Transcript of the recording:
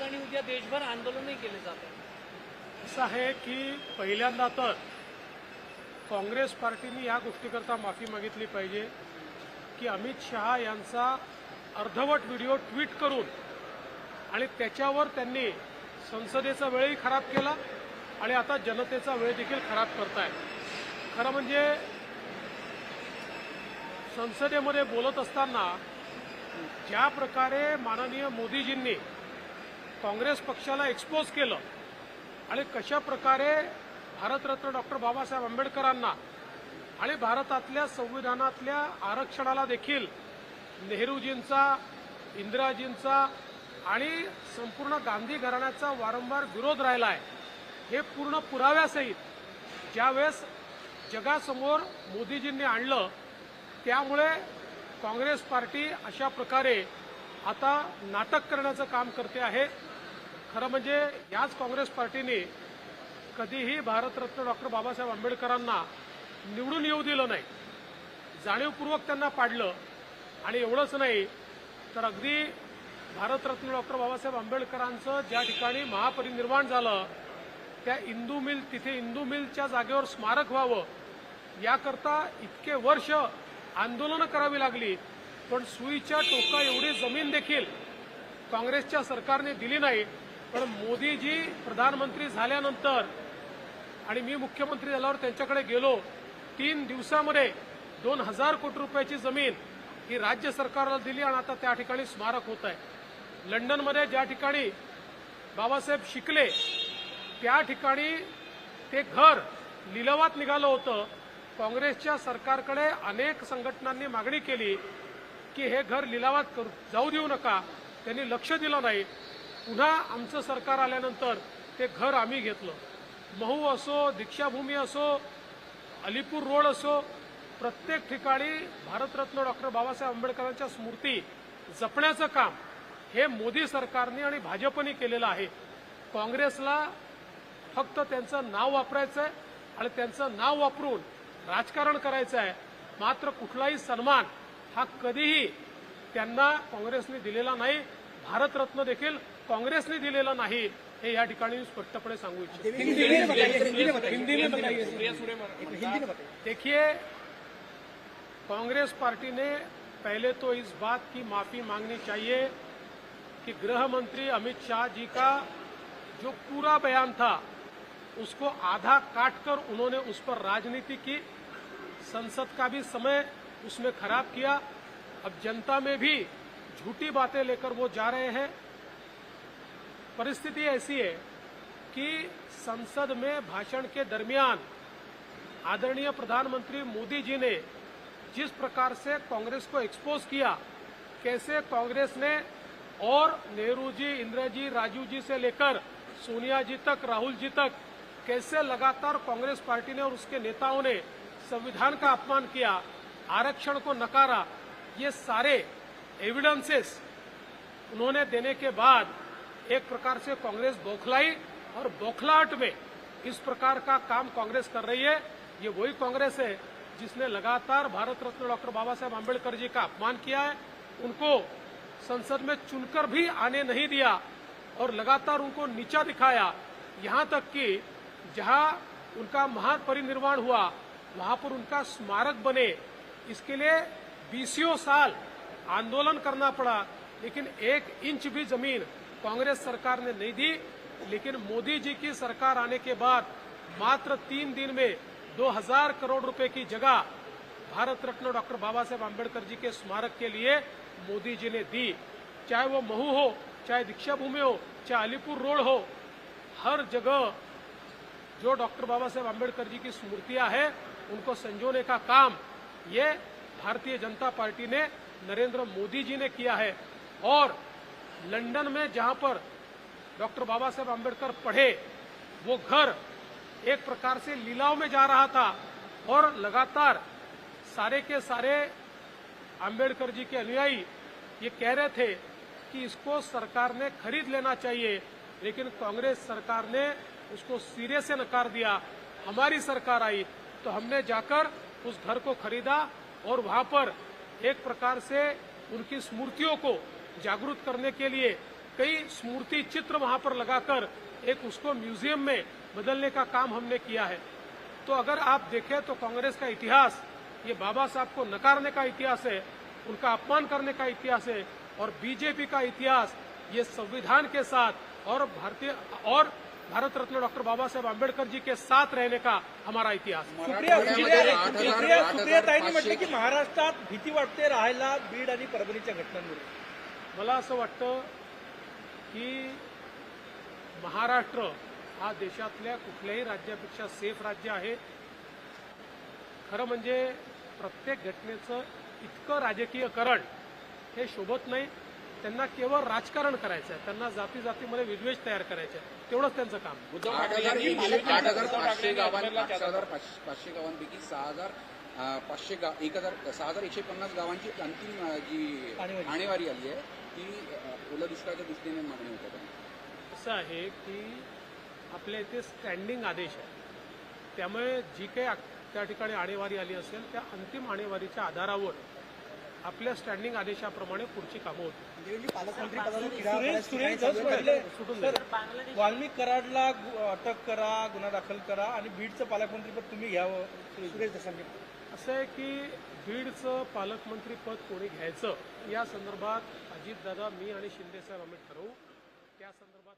ठिकाणी उद्या देशभर आंदोलनही केले जात आहे। असं आहे की पहिल्यांदा तर काँग्रेस पार्टीने या गोष्टीकरता माफी मागितली पाहिजे की अमित शहा यांचा अर्धवट व्हिडिओ ट्विट करून आणि त्याच्यावर त्यांनी संसदेचा वेळही खराब केला आणि आता जनतेचा वेळ देखील खराब करताय। खरं म्हणजे संसदेमध्ये बोलत असताना ज्या प्रकारे माननीय मोदीजींनी काँग्रेस पक्षाला एक्सपोज केलं आणि कशा प्रकारे भारतरत्न डॉक्टर बाबासाहेब आंबेडकरांना आणि भारतातल्या संविधानातल्या आरक्षणाला देखील नेहरूजींचा, इंदिराजींचा आणि संपूर्ण गांधी घराण्याचा वारंवार विरोध राहिला आहे, हे पूर्ण पुराव्यासहित ज्यावेळेस जगासमोर मोदीजींनी आणलं त्यामुळे काँग्रेस पार्टी अशा प्रकारे आता नाटक करण्याचं काम करते आहे। खरं म्हणजे याच काँग्रेस पार्टीने कधीही भारतरत्न डॉक्टर बाबासाहेब आंबेडकरांना निवडून येऊ दिलं नाही, जाणीवपूर्वक त्यांना पाडलं आणि एवढंच नाही तर अगदी भारतरत्न डॉक्टर बाबासाहेब आंबेडकरांचं ज्या ठिकाणी महापरिनिर्वाण झालं त्या इंदू मिल, तिथे इंदू मिलच्या जागेवर स्मारक व्हावं याकरता इतके वर्ष आंदोलनं करावी लागली, पण सुईच्या टोका एवढी जमीन देखील काँग्रेसच्या सरकारने दिली नाही। पण मोदीजी प्रधानमंत्री झाल्यानंतर आणि मी मुख्यमंत्री झाल्यावर त्यांच्याकडे गेलो, 3 दिवसामध्ये 2000 कोटी रुपयाची जमीन ही राज्य सरकारला दिली आणि आता त्या ठिकाणी स्मारक होत आहे। लंडनमध्ये ज्या ठिकाणी बाबासाहेब शिकले त्या ठिकाणी ते घर लिलावात निघालं होतं। काँग्रेसच्या सरकारकडे अनेक संघटनांनी मागणी केली की हे घर लिलावात जाऊ देऊ नका, त्यांनी लक्ष दिलं नाही। पुन्हा आमचं सरकार आल्यानंतर ते घर आम्ही घेतलं। महू असो, दीक्षाभूमी असो, अलीपूर रोड असो, प्रत्येक ठिकाणी भारतरत्न डॉक्टर बाबासाहेब आंबेडकरांच्या स्मृती जपण्याचं काम हे मोदी सरकारने आणि भाजपने केलेलं आहे। काँग्रेसला फक्त त्यांचं नाव वापरायचं आहे आणि त्यांचं नाव वापरून राजकारण करायचं आहे, मात्र कुठलाही सन्मान हा कधीही त्यांना काँग्रेसने दिलेला नाही, भारतरत्न देखील काँग्रेसने दिलेला नाही, हे या ठिकाणी स्पष्टपणे सांगू इच्छितो। देखिए, कांग्रेस पार्टी ने पहले तो इस बात की माफी मांगनी चाहिए कि गृह मंत्री अमित शाह जी का जो पूरा बयान था उसको आधा काटकर उन्होंने उस पर राजनीति की, संसद का भी समय उसमें खराब किया। अब जनता में भी झूठी बातें लेकर वो जा रहे हैं। परिस्थिति ऐसी है कि संसद में भाषण के दरमियान आदरणीय प्रधानमंत्री मोदी जी ने जिस प्रकार से कांग्रेस को एक्सपोज किया, कैसे कांग्रेस ने और नेहरू जी, इंदिरा जी, राजीव जी से लेकर सोनिया जी तक, राहुल जी तक, कैसे लगातार कांग्रेस पार्टी ने और उसके नेताओं ने संविधान का अपमान किया, आरक्षण को नकारा, ये सारे एविडेंसेस उन्होंने देने के बाद एक प्रकार से कांग्रेस बौखलाई और बौखलाहट में इस प्रकार का काम कांग्रेस कर रही है। ये वही कांग्रेस है जिसने लगातार भारत रत्न डॉक्टर बाबा साहेब आंबेडकर जी का अपमान किया है, उनको संसद में चुनकर भी आने नहीं दिया और लगातार उनको नीचा दिखाया। यहां तक कि जहां उनका महापरिनिर्वाण हुआ वहां पर उनका स्मारक बने, इसके लिए 20 साल आंदोलन करना पड़ा, लेकिन 1 इंच भी जमीन कांग्रेस सरकार ने नहीं दी। लेकिन मोदी जी की सरकार आने के बाद मात्र 3 दिन में 2000 करोड़ रुपए की जगह भारत रत्न डॉक्टर बाबा साहेब आंबेडकर जी के स्मारक के लिए मोदी जी ने दी। चाहे वो महू हो, चाहे दीक्षाभूमि हो, चाहे अलीपुर रोड हो, हर जगह जो डॉक्टर बाबा साहेब आंबेडकर जी की स्मृतियां हैं उनको संजोने का काम ये भारतीय जनता पार्टी ने, नरेंद्र मोदी जी ने किया है। और लंदन में जहां पर डॉक्टर बाबा साहेब आंबेडकर पढ़े वो घर एक प्रकार से लीलाव में जा रहा था और लगातार सारे के सारे आंबेडकर जी के अनुयायी ये कह रहे थे कि इसको सरकार ने खरीद लेना चाहिए, लेकिन कांग्रेस सरकार ने उसको सिरे से नकार दिया। हमारी सरकार आई तो हमने जाकर उस घर को खरीदा और वहां पर एक प्रकार से उनकी स्मृतियों को जागरूक करने के लिए कई स्मृति चित्र वहां पर लगाकर एक उसको म्यूजियम में बदलने का काम हमने किया है। तो अगर आप देखें तो कांग्रेस का इतिहास ये बाबा साहब को नकारने का इतिहास है, उनका अपमान करने का इतिहास है, और बीजेपी का इतिहास ये संविधान के साथ और भारत रत्न डॉक्टर बाबा साहेब आंबेडकर जी के साथ रहने का हमारा इतिहास। सुप्रियाताईंनी म्हटलं की महाराष्ट्रात भीती वाटते राहायला बीड आणि परभणीच्या घटनांमुळे। मला असं वाटतं की महाराष्ट्र हा देशातल्या कुठल्याही राज्यापेक्षा सेफ राज्य आहे। खरं म्हणजे प्रत्येक घटनेचं इतकं राजकीयकरण हे शोभत नाही। त्यांना केवळ राजकारण करायचं आहे, त्यांना जाती जातीमध्ये विद्वेष तयार करायचे आहे, तेवढंच त्यांचं काम। 8,500 गावांपैकी 6,150 गावांची अंतिम जी आणेवारी आली आहे ती ओला दुष्काळाच्या दृष्टीने मागणी होत आहे। असं आहे की आपल्या इथे स्टँडिंग आदेश आहे, त्यामुळे जी काही त्या ठिकाणी आणेवारी आली असेल त्या अंतिम आणेवारीच्या आधारावर आपल्या स्टँडिंग आदेशाप्रमाणे पुढची कामं होती। वाल्मिक कराडला अटक करा, गुन्हा दाखल करा आणि बीडचं पालकमंत्रीपद तुम्ही घ्यावं, सुरेश दसांनी। असं आहे की बीडचं पालकमंत्रीपद कोणी घ्यायचं या संदर्भात अजितदादा, मी आणि शिंदेसाहेब आम्ही ठरवू, त्या संदर्भात